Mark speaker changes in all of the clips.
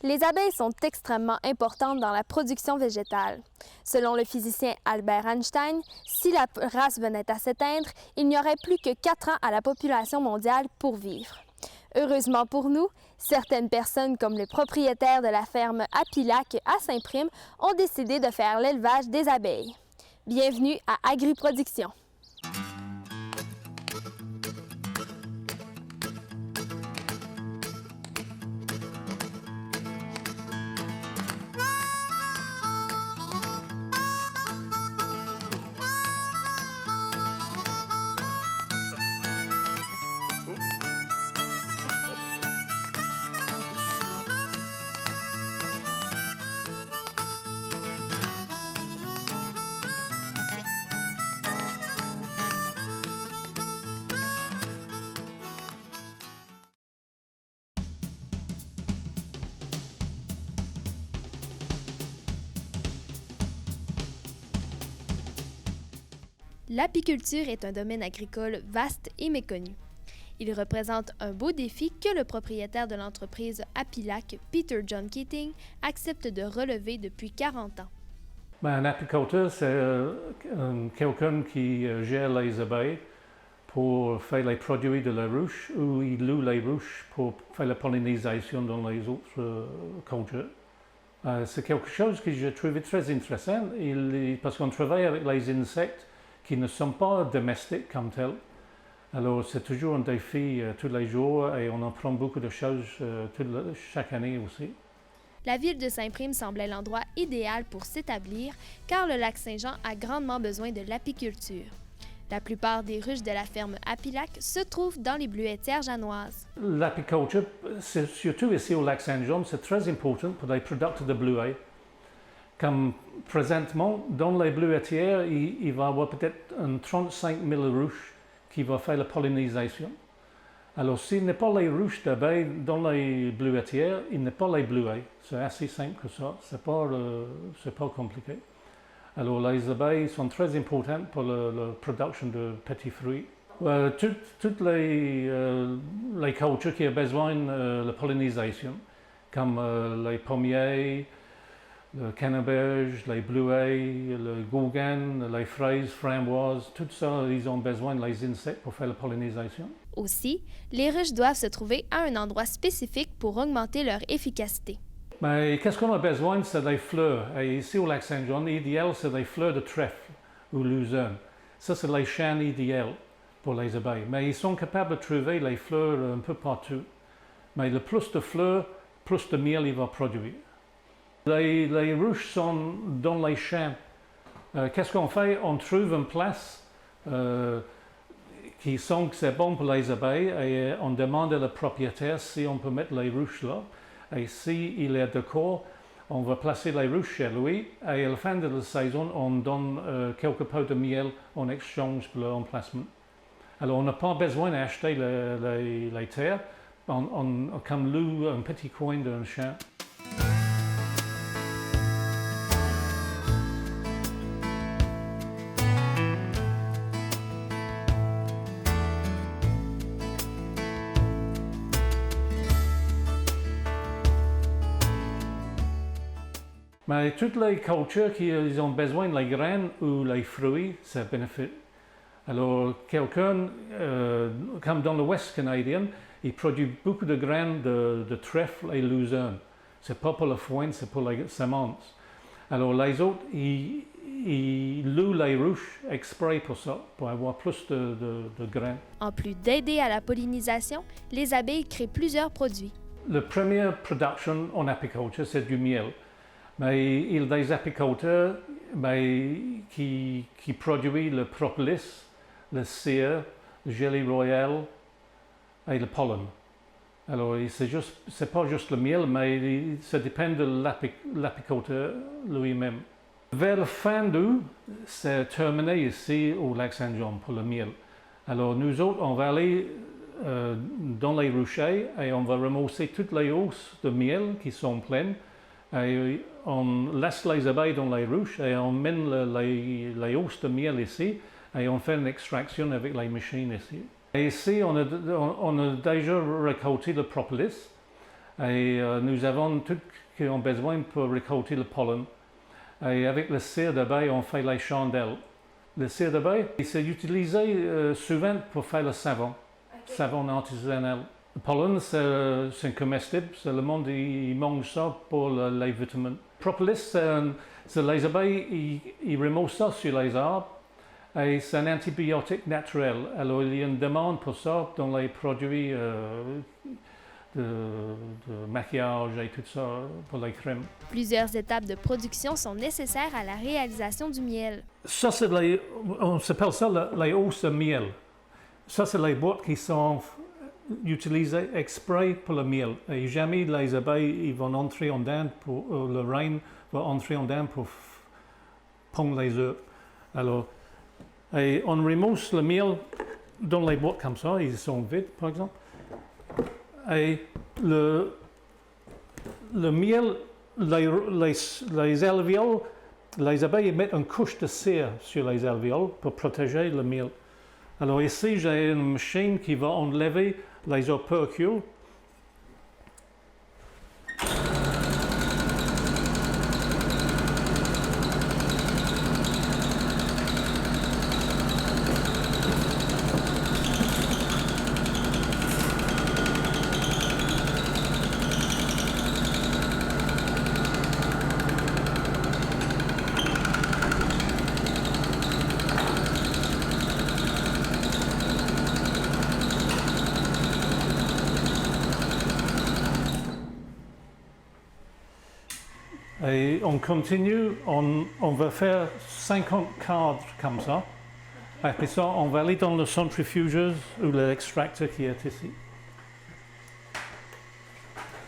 Speaker 1: Les abeilles sont extrêmement importantes dans la production végétale. Selon le physicien Albert Einstein, si la race venait à s'éteindre, il n'y aurait plus que 4 ans à la population mondiale pour vivre. Heureusement pour nous, certaines personnes comme le propriétaire de la ferme Apilac à Saint-Prime ont décidé de faire l'élevage des abeilles. Bienvenue à Agriproduction. L'apiculture est un domaine agricole vaste et méconnu. Il représente un beau défi que le propriétaire de l'entreprise Apilac, Peter John Keating, accepte de relever depuis 40 ans.
Speaker 2: Un apiculteur, c'est quelqu'un qui gère les abeilles pour faire les produits de la ruche ou il loue les ruches pour faire la pollinisation dans les autres cultures. C'est quelque chose que j'ai trouvé très intéressant parce qu'on travaille avec les insectes qui ne sont pas domestiques comme tels. Alors c'est toujours un défi tous les jours et on apprend beaucoup de choses chaque année aussi.
Speaker 1: La ville de Saint-Prime semblait l'endroit idéal pour s'établir car le lac Saint-Jean a grandement besoin de l'apiculture. La plupart des ruches de la ferme Apilac se trouvent dans les bleuetières janoises.
Speaker 2: L'apiculture, surtout ici au lac Saint-Jean, c'est très important pour les producteurs de bleuets. Comme présentement, dans les bleuetières, il va y avoir peut-être 35 000 ruches qui vont faire la pollinisation. Alors, s'il n'est pas les ruches d'abeilles dans les bleuetières, il n'est pas les bleuets. C'est assez simple que ça, c'est pas compliqué. Alors, les abeilles sont très importantes pour la production de petits fruits. Toutes les cultures qui ont besoin de la pollinisation, comme les pommiers, le canneberge, les bleuets, le gourgand, les fraises, framboises, tout ça, ils ont besoin des insectes pour faire la pollinisation.
Speaker 1: Aussi, les ruches doivent se trouver à un endroit spécifique pour augmenter leur efficacité.
Speaker 2: Mais qu'est-ce qu'on a besoin? C'est des fleurs. Et ici au lac Saint-Jean, l'idéal, c'est des fleurs de trèfle ou luzerne. Ça, c'est les champs idéaux pour les abeilles. Mais ils sont capables de trouver les fleurs un peu partout. Mais le plus de fleurs, plus de miel il va produire. Les ruches sont dans les champs. Qu'est-ce qu'on fait? On trouve une place qui sent que c'est bon pour les abeilles et on demande à le propriétaire si on peut mettre les ruches là. Et s'il est d'accord, on va placer les ruches chez lui et à la fin de la saison, on donne quelques pots de miel en échange pour l'emplacement. Alors on n'a pas besoin d'acheter les terres, on comme loue un petit coin d'un champ. Mais toutes les cultures qui ont besoin de les graines ou les fruits, c'est bénéfique. Alors, quelqu'un, comme dans l'Ouest canadien, il produit beaucoup de graines de trèfle et luzerne. Ce n'est pas pour le foin, c'est pour les semences. Alors, les autres, ils louent les ruches exprès pour ça, pour avoir plus de graines.
Speaker 1: En plus d'aider à la pollinisation, les abeilles créent plusieurs produits.
Speaker 2: La première production en apiculture, c'est du miel. Mais il y a des apiculteurs qui produisent le propolis, le cire, le gelée royale et le pollen. Alors, c'est pas juste le miel, mais ça dépend de l'apiculteur lui-même. Vers la fin d'août, c'est terminé ici au lac Saint-Jean pour le miel. Alors, nous autres, on va aller dans les ruchers et on va ramasser toutes les hausses de miel qui sont pleines. Et on laisse les abeilles dans les ruches et on mène les hausses de miel ici et on fait une extraction avec les machines ici. Et ici, on a déjà récolté le propolis Et nous avons tout ce qu'on a besoin pour récolter le pollen. Et avec la cire d'abeille, on fait les chandelles. La cire d'abeille, c'est utilisé souvent pour faire le savon, savon artisanal. Le pollen, c'est un comestible, le monde il mange ça pour les vitamines. Propolis, c'est les abeilles, ils remontent ça sur les arbres. Et c'est un antibiotique naturel. Alors il y a une demande pour ça dans les produits de maquillage et tout ça pour les crèmes.
Speaker 1: Plusieurs étapes de production sont nécessaires à la réalisation du miel.
Speaker 2: Ça, on s'appelle ça les hausses de miel. Ça, c'est les boîtes qui sont utilisées exprès pour le miel. Et jamais les abeilles ils vont entrer en dedans, le reine va entrer en dedans pour pondre les œufs. Alors, et on remonte le miel dans les boîtes comme ça, ils sont vides par exemple. Et le miel, les alvéoles, les abeilles mettent une couche de cire sur les alvéoles pour protéger le miel. Alors ici, j'ai une machine qui va enlever les opercules. Et on continue, on va faire 50 cadres comme ça. Après ça, on va aller dans le centrifugeuse ou l'extracteur qui est ici.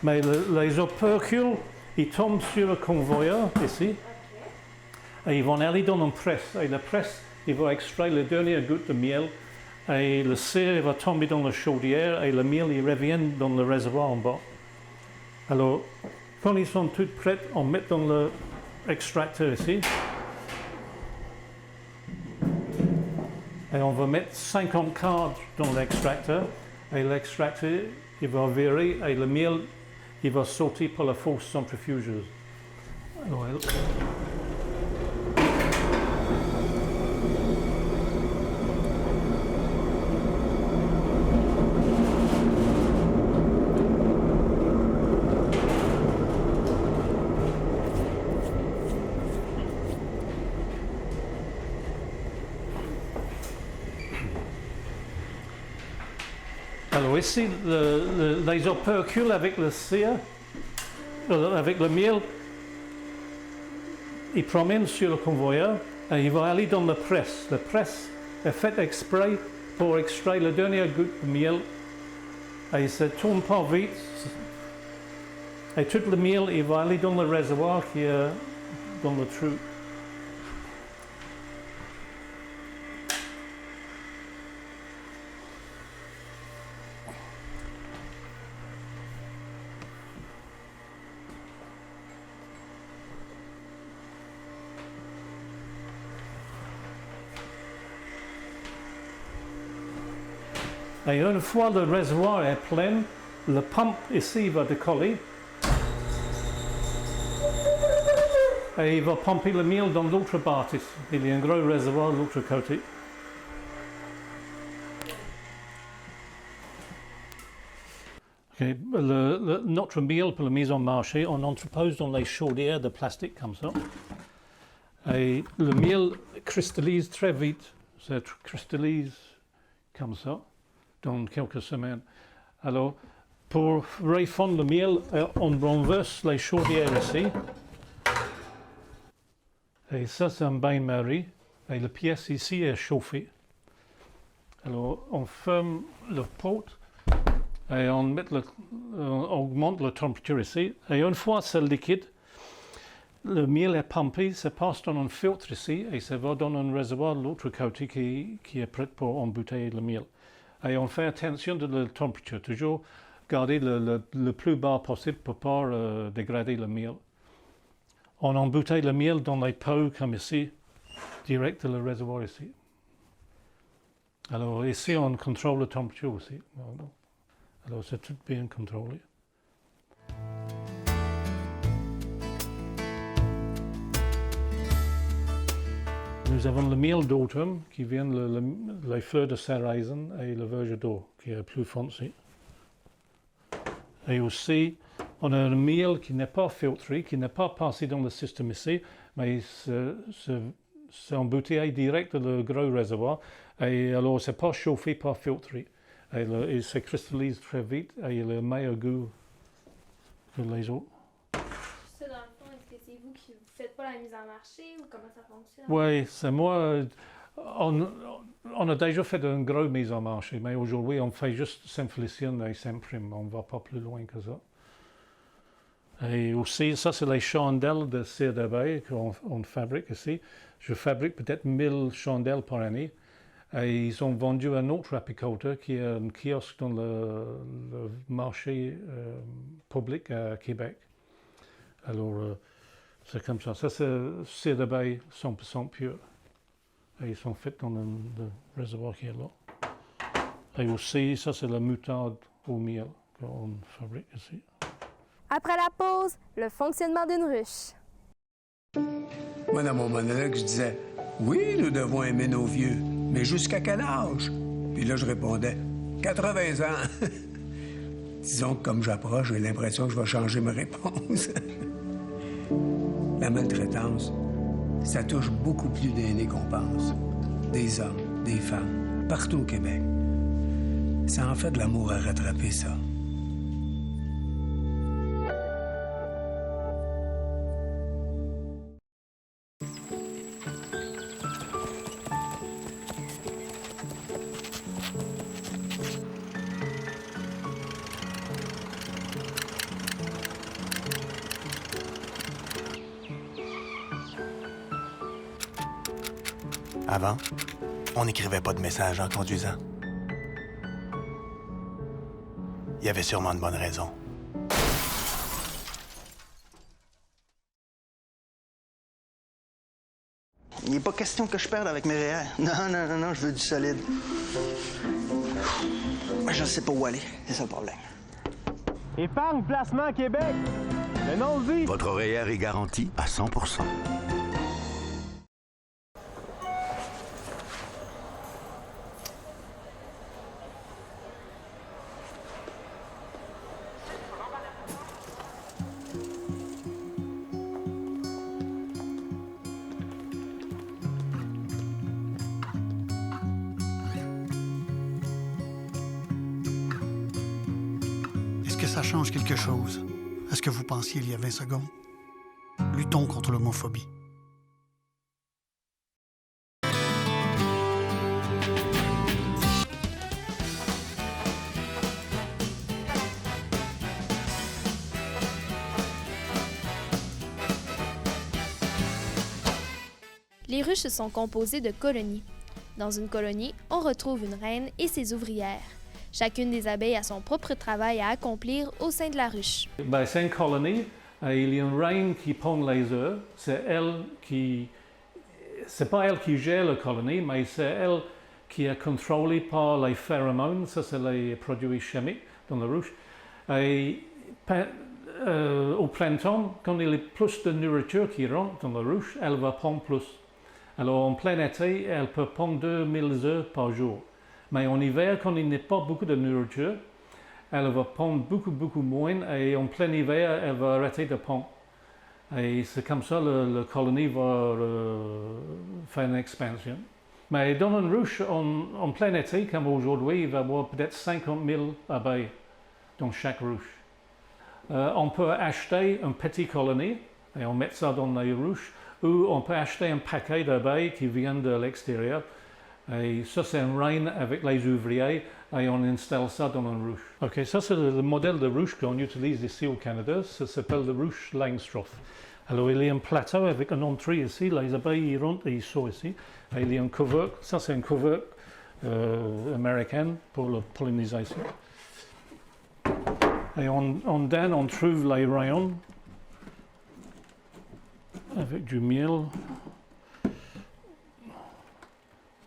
Speaker 2: Mais les opercules, ils tombent sur le convoyeur ici. Et ils vont aller dans une presse. Et la presse, il va extraire les dernières gouttes de miel. Et le cire va tomber dans la chaudière et le miel il revient dans le réservoir en bas. Alors, quand ils sont tous prêts, on met dans l'extracteur ici. Et on va mettre 50 cadres dans l'extracteur. Et l'extracteur, il va virer et le miel, il va sortir par la force centrifugeuse. Alors, alors ici, les opercules avec le cire, avec le miel, ils promènent sur le convoyeur et ils vont aller dans la presse. La presse est faite exprès pour extraire la dernière goutte de miel et ça ne tourne pas vite. Et tout le miel, il va aller dans le réservoir qui est dans le trou. Et une fois le réservoir est plein, le pompe ici va décoller et il va pomper le miel dans l'autre partie. Il y a un gros réservoir de l'autre côté. Okay. Notre miel pour la mise en marché, on entrepose dans les chaudières de plastique comme ça. Et le miel cristallise très vite, ça cristallise comme ça dans quelques semaines. Alors, pour refondre le miel, on renverse les chaudières ici. Et ça, c'est un bain-marie. Et la pièce ici est chauffée. Alors, on ferme le pot et on augmente la température ici. Et une fois c'est liquide, le miel est pompé, ça passe dans un filtre ici et ça va dans un réservoir de l'autre côté qui est prêt pour embouteiller le miel. Et on fait attention de la température, toujours garder le plus bas possible pour ne pas dégrader le miel. On embouteille le miel dans les pots comme ici, direct de le réservoir ici. Alors ici on contrôle la température aussi. Alors c'est tout bien contrôlé. Nous avons le miel d'automne qui vient les fleurs de sarrasin et le verger d'eau qui est plus foncé. Et aussi, on a un miel qui n'est pas filtré, qui n'est pas passé dans le système ici, mais c'est embouteillé direct dans le gros réservoir. Et alors, c'est pas chauffé, pas filtré. Et il se cristallise très vite et il a le meilleur goût que les autres.
Speaker 1: Ça, dans le fond, est-ce que c'est vous qui ne faites pas la mise en marché ou comment ça fonctionne?
Speaker 2: Oui, c'est moi. On a déjà fait une grosse mise en marché, mais aujourd'hui, on fait juste Saint-Félicien et Saint-Prime. On ne va pas plus loin que ça. Et aussi, ça, c'est les chandelles de cire d'abeille qu'on fabrique ici. Je fabrique peut-être 1000 chandelles par année. Et ils ont vendu un autre apiculteur qui est un kiosque dans le marché public à Québec. Alors, c'est comme ça. Ça, c'est cire d'abeille 100% pure. Et ils sont faits dans le réservoir qui est là. Et aussi, ça, c'est la moutarde au miel qu'on fabrique ici.
Speaker 1: Après la pause, le fonctionnement d'une ruche.
Speaker 3: Moi, dans mon monologue, je disais « Oui, nous devons aimer nos vieux, mais jusqu'à quel âge? » Puis là, je répondais « 80 ans. » Disons que comme j'approche, j'ai l'impression que je vais changer ma réponse. La maltraitance, ça touche beaucoup plus d'aînés qu'on pense. Des hommes, des femmes, partout au Québec. Ça en fait de l'amour à rattraper, ça.
Speaker 4: Avant, on n'écrivait pas de messages en conduisant. Il y avait sûrement de bonnes raisons.
Speaker 5: Il n'est pas question que je perde avec mes REER. Non, je veux du solide. Je ne sais pas où aller, c'est ça le problème.
Speaker 6: Épargne Placement Québec. Le nom-y.
Speaker 7: Votre REER est garanti à 100%.
Speaker 8: Est-ce que ça change quelque chose à ce que vous pensiez il y a 20 secondes? Luttons contre l'homophobie.
Speaker 1: Les ruches sont composées de colonies. Dans une colonie, on retrouve une reine et ses ouvrières. Chacune des abeilles a son propre travail à accomplir au sein de la ruche.
Speaker 2: Ben, c'est une colonie. Il y a une reine qui pond les œufs. C'est pas elle qui gère la colonie, mais c'est elle qui est contrôlée par les phéromones. Ça, c'est les produits chimiques dans la ruche. Et au printemps, quand il y a plus de nourriture qui rentre dans la ruche, elle va pondre plus. Alors, en plein été, elle peut pondre 2000 œufs par jour. Mais en hiver, quand il n'y a pas beaucoup de nourriture, elle va pondre beaucoup moins. Et en plein hiver, elle va arrêter de pondre. Et c'est comme ça que la colonie va faire une expansion. Mais dans une ruche, en plein été, comme aujourd'hui, il va y avoir peut-être 50 000 abeilles dans chaque ruche. On peut acheter une petite colonie et on met ça dans les ruches, ou on peut acheter un paquet d'abeilles qui viennent de l'extérieur. Et ça, c'est une reine avec les ouvriers et on installe ça dans une ruche. OK, ça, c'est le modèle de ruche qu'on utilise ici au Canada. Ça s'appelle la ruche Langstroth. Alors, il y a un plateau avec une entrée ici. Les abeilles ils rentrent et ils sortent ici. Et il y a un couvercle. Ça, c'est un couvercle américain pour la pollinisation. Et en dedans, on trouve les rayons avec du miel.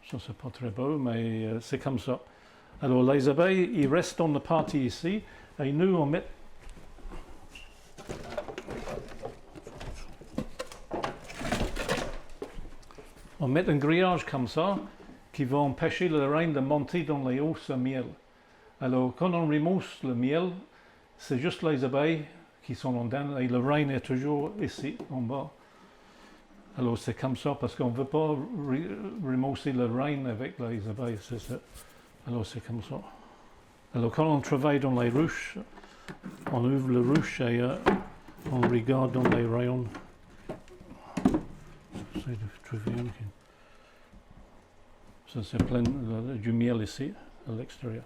Speaker 2: Ça, c'est pas très beau, mais c'est comme ça. Alors, les abeilles, ils restent dans la partie ici, et nous, on met... On met un grillage comme ça qui va empêcher le reine de monter dans les hausses à miel. Alors, quand on remousse le miel, c'est juste les abeilles qui sont en dedans et le reine est toujours ici, en bas. Alors, c'est comme ça parce qu'on ne veut pas remousser le reine avec les abeilles, c'est ça. Alors, c'est comme ça. Alors, quand on travaille dans les ruches, on ouvre le ruche et on regarde dans les rayons. C'est de trouver un. Ça, c'est plein du miel ici, à l'extérieur.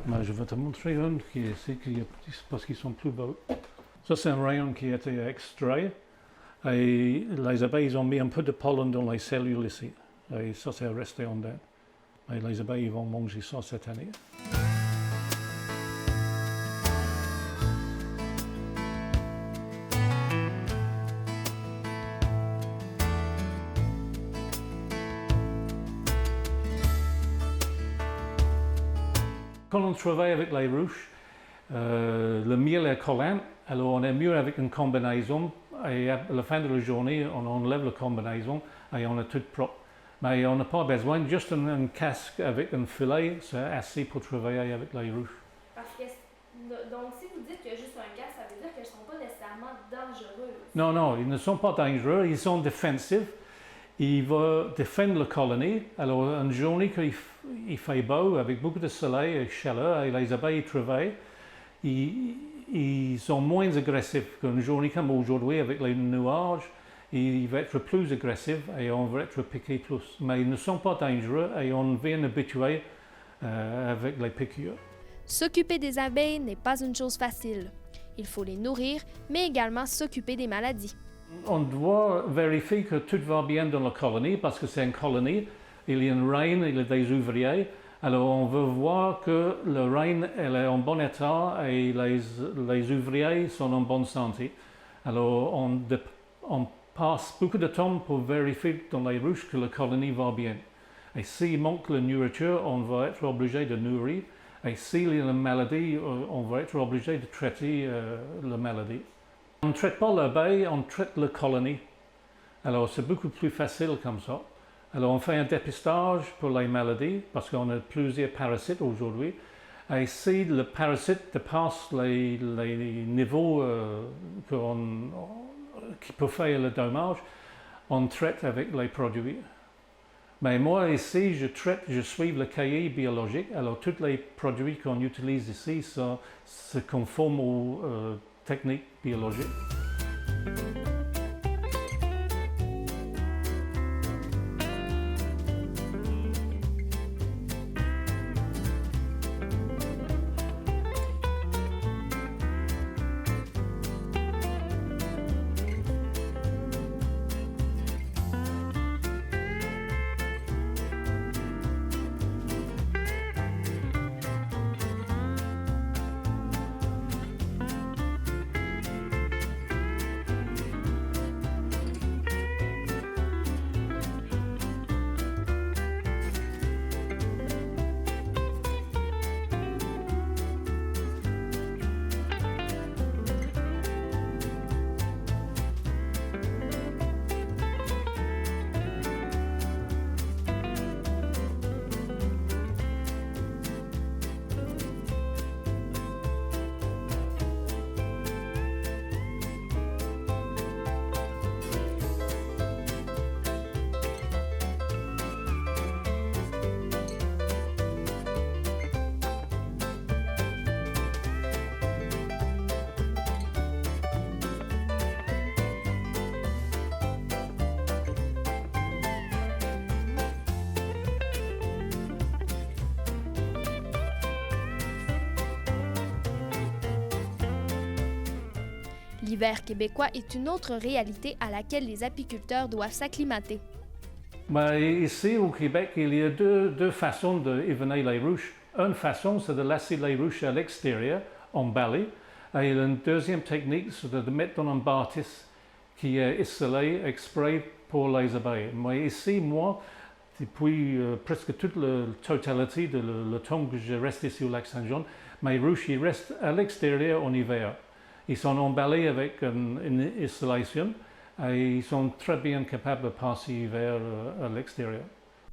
Speaker 2: Mais je vais te montrer un qui est ici, parce qu'ils sont plus beaux. Ça, c'est un rayon qui a été extrait. Et les abeilles ont mis un peu de pollen dans les cellules ici. Et ça, c'est resté en dedans. Et les abeilles vont manger ça cette année. Quand on travaille avec les ruches, le miel est collant, alors on est mieux avec une combinaison et à la fin de la journée, on enlève la combinaison et on est tout propre. Mais on n'a pas besoin, juste un casque avec un filet, c'est assez pour travailler avec les ruches.
Speaker 1: Parce que, donc, si vous dites qu'il y a juste un casque, ça veut dire qu'elles ne sont pas nécessairement dangereuses.
Speaker 2: Non, non, ils ne sont pas dangereux, ils sont défensifs. Ils vont défendre la colonie. Alors, une journée qu'il fait beau, avec beaucoup de soleil et chaleur, et les abeilles travaillent, ils sont moins agressifs qu'une journée comme aujourd'hui avec les nuages. Ils vont être plus agressifs et on va être piqué plus. Mais ils ne sont pas dangereux et on vient habitué avec les piqûres.
Speaker 1: S'occuper des abeilles n'est pas une chose facile. Il faut les nourrir, mais également s'occuper des maladies.
Speaker 2: On doit vérifier que tout va bien dans la colonie parce que c'est une colonie. Il y a une reine, il y a des ouvriers. Alors on veut voir que la reine elle est en bon état et les ouvriers sont en bonne santé. Alors on passe beaucoup de temps pour vérifier dans les ruches que la colonie va bien. Et s'il manque la nourriture, on va être obligé de nourrir. Et s'il y a une maladie, on va être obligé de traiter la maladie. On ne traite pas l'abeille, on traite la colonie. Alors c'est beaucoup plus facile comme ça. Alors on fait un dépistage pour les maladies parce qu'on a plusieurs parasites aujourd'hui. Et si le parasite dépasse les niveaux qui peuvent faire le dommage, on traite avec les produits. Mais moi ici, je suis le cahier biologique. Alors tous les produits qu'on utilise ici se conforment aux techniques biologiques.
Speaker 1: L'hiver québécois est une autre réalité à laquelle les apiculteurs doivent s'acclimater.
Speaker 2: Mais ici au Québec, il y a deux façons d'évener les ruches. Une façon, c'est de laisser les ruches à l'extérieur, emballées. Et une deuxième technique, c'est de mettre dans une bâtisse qui est isolée, exprès pour les abeilles. Mais ici, moi, Et puis, presque toute la totalité de le temps que j'ai resté sur le lac Saint-Jean, mes ruches ils restent à l'extérieur en hiver. Ils sont emballés avec une installation et ils sont très bien capables de passer l'hiver à l'extérieur.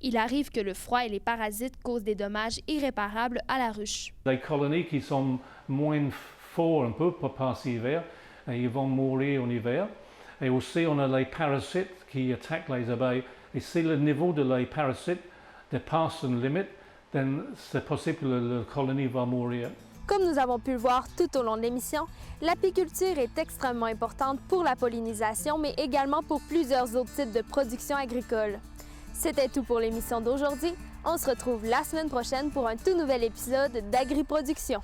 Speaker 1: Il arrive que le froid et les parasites causent des dommages irréparables à la ruche.
Speaker 2: Les colonies qui sont moins forts un peu pour passer l'hiver, ils vont mourir en hiver. Et aussi, on a les parasites qui attaquent les abeilles. Et si le niveau de les parasites dépasse une limite, c'est possible que la colonie va mourir.
Speaker 1: Comme nous avons pu le voir tout au long de l'émission, l'apiculture est extrêmement importante pour la pollinisation, mais également pour plusieurs autres types de production agricole. C'était tout pour l'émission d'aujourd'hui. On se retrouve la semaine prochaine pour un tout nouvel épisode d'Agriproduction.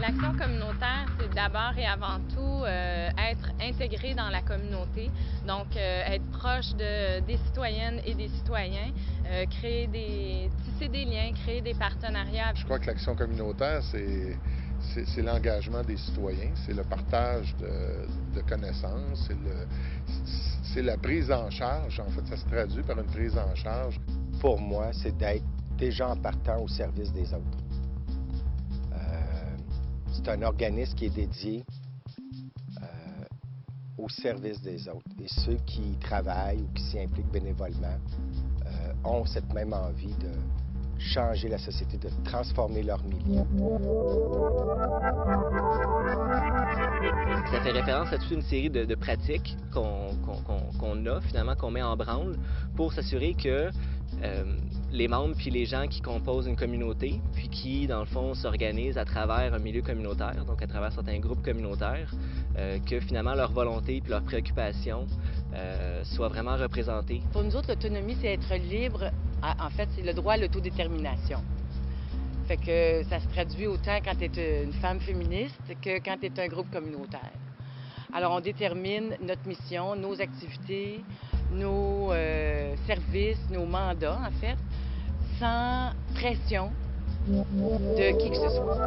Speaker 9: L'action communautaire, c'est d'abord et avant tout être intégré dans la communauté, donc être proche des citoyennes et des citoyens, tisser des liens, créer des partenariats.
Speaker 10: Je crois que l'action communautaire, c'est l'engagement des citoyens, c'est le partage de connaissances, c'est la prise en charge. En fait, ça se traduit par une prise en charge.
Speaker 11: Pour moi, c'est d'être déjà en partant au service des autres. C'est un organisme qui est dédié au service des autres. Et ceux qui y travaillent ou qui s'y impliquent bénévolement ont cette même envie de changer la société, de transformer leur milieu.
Speaker 12: Ça fait référence à toute une série de pratiques qu'on a, finalement, qu'on met en branle pour s'assurer que les membres puis les gens qui composent une communauté, puis qui, dans le fond, s'organisent à travers un milieu communautaire, donc à travers certains groupes communautaires, que finalement leur volonté puis leurs préoccupations soient vraiment représentées.
Speaker 13: Pour nous autres, l'autonomie, c'est être libre. En fait, c'est le droit à l'autodétermination. Fait que ça se traduit autant quand tu es une femme féministe que quand tu es un groupe communautaire. Alors, on détermine notre mission, nos activités, nos services, nos mandats, en fait, sans pression de qui que ce soit.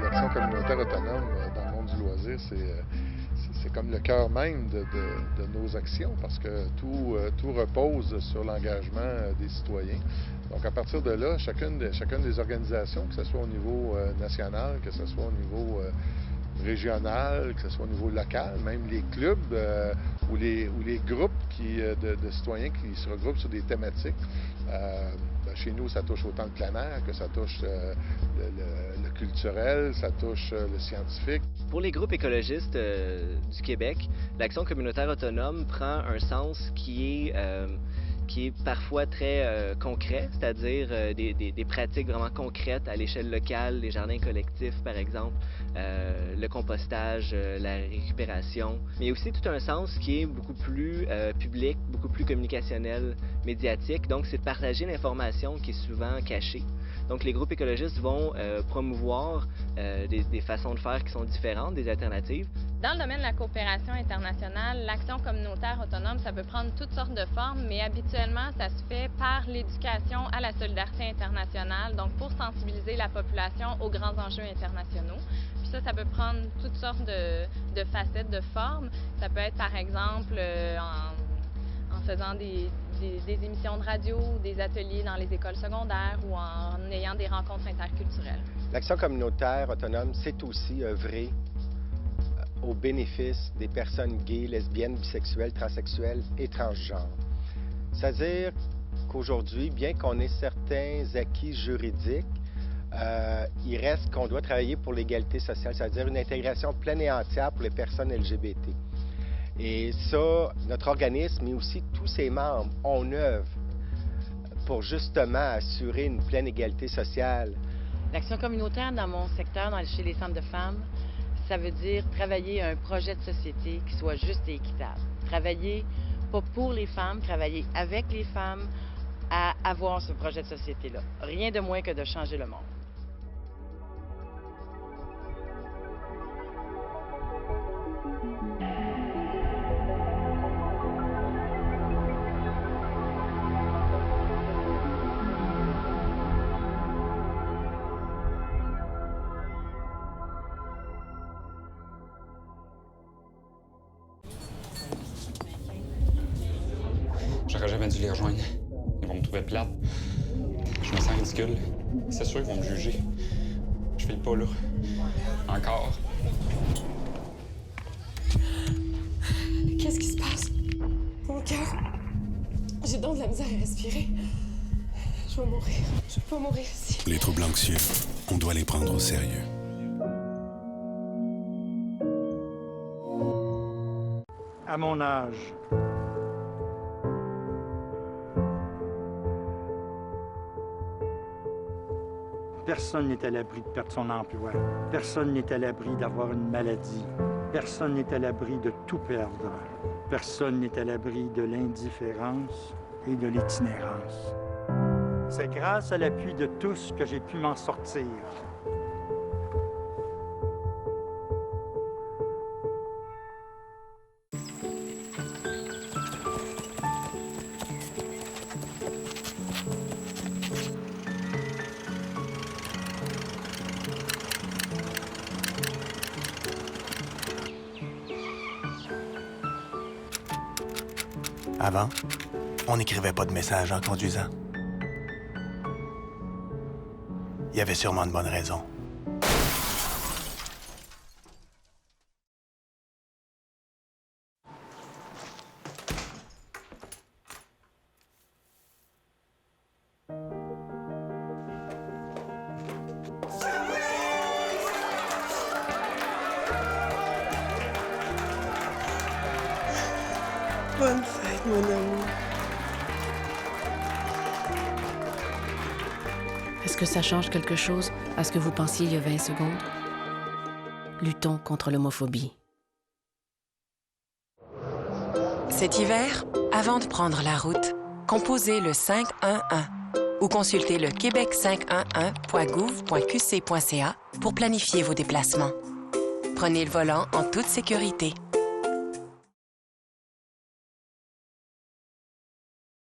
Speaker 10: L'action communautaire autonome dans le monde du loisir, c'est comme le cœur même de nos actions parce que tout repose sur l'engagement des citoyens. Donc, à partir de là, chacune des organisations, que ce soit au niveau national, que ce soit au niveau régional, que ce soit au niveau local, même les clubs ou les groupes de citoyens qui se regroupent sur des thématiques. Chez nous, ça touche autant le plein air que ça touche le culturel, ça touche le scientifique.
Speaker 12: Pour les groupes écologistes du Québec, l'action communautaire autonome prend un sens qui est parfois très concret, c'est-à-dire des pratiques vraiment concrètes à l'échelle locale, les jardins collectifs par exemple, le compostage, la récupération, mais aussi tout un sens qui est beaucoup plus public, beaucoup plus communicationnel, médiatique, donc c'est de partager l'information qui est souvent cachée. Donc les groupes écologistes vont promouvoir des façons de faire qui sont différentes, des alternatives.
Speaker 9: Dans le domaine de la coopération internationale, l'action communautaire autonome, ça peut prendre toutes sortes de formes, mais habituellement, ça se fait par l'éducation à la solidarité internationale, donc pour sensibiliser la population aux grands enjeux internationaux. Puis ça peut prendre toutes sortes de facettes, de formes. Ça peut être, par exemple, en faisant des émissions de radio, des ateliers dans les écoles secondaires ou en ayant des rencontres interculturelles.
Speaker 11: L'action communautaire autonome, c'est aussi œuvrer au bénéfice des personnes gays, lesbiennes, bisexuelles, transsexuelles et transgenres. C'est-à-dire qu'aujourd'hui, bien qu'on ait certains acquis juridiques, il reste qu'on doit travailler pour l'égalité sociale, c'est-à-dire une intégration pleine et entière pour les personnes LGBT. Et ça, notre organisme, mais aussi tous ses membres, on œuvre pour justement assurer une pleine égalité sociale.
Speaker 13: L'action communautaire dans mon secteur, chez les centres de femmes, ça veut dire travailler à un projet de société qui soit juste et équitable. Travailler pas pour les femmes, travailler avec les femmes à avoir ce projet de société-là. Rien de moins que de changer le monde.
Speaker 14: J'aurais jamais dû les rejoindre. Ils vont me trouver plate. Je me sens ridicule. C'est sûr qu'ils vont me juger. Je file pas là. Encore.
Speaker 15: Qu'est-ce qui se passe? Mon cœur. J'ai donc de la misère à respirer. Je vais mourir. Je vais pas mourir ici.
Speaker 16: Les troubles anxieux, on doit les prendre au sérieux.
Speaker 6: À mon âge, personne n'est à l'abri de perdre son emploi. Personne n'est à l'abri d'avoir une maladie. Personne n'est à l'abri de tout perdre. Personne n'est à l'abri de l'indifférence et de l'itinérance. C'est grâce à l'appui de tous que j'ai pu m'en sortir.
Speaker 4: Avant, on n'écrivait pas de messages en conduisant. Il y avait sûrement de bonnes raisons.
Speaker 15: Bonne fête, mon amour.
Speaker 17: Est-ce que ça change quelque chose à ce que vous pensiez il y a 20 secondes? Luttons contre l'homophobie.
Speaker 18: Cet hiver, avant de prendre la route, composez le 511 ou consultez le québec511.gouv.qc.ca pour planifier vos déplacements. Prenez le volant en toute sécurité.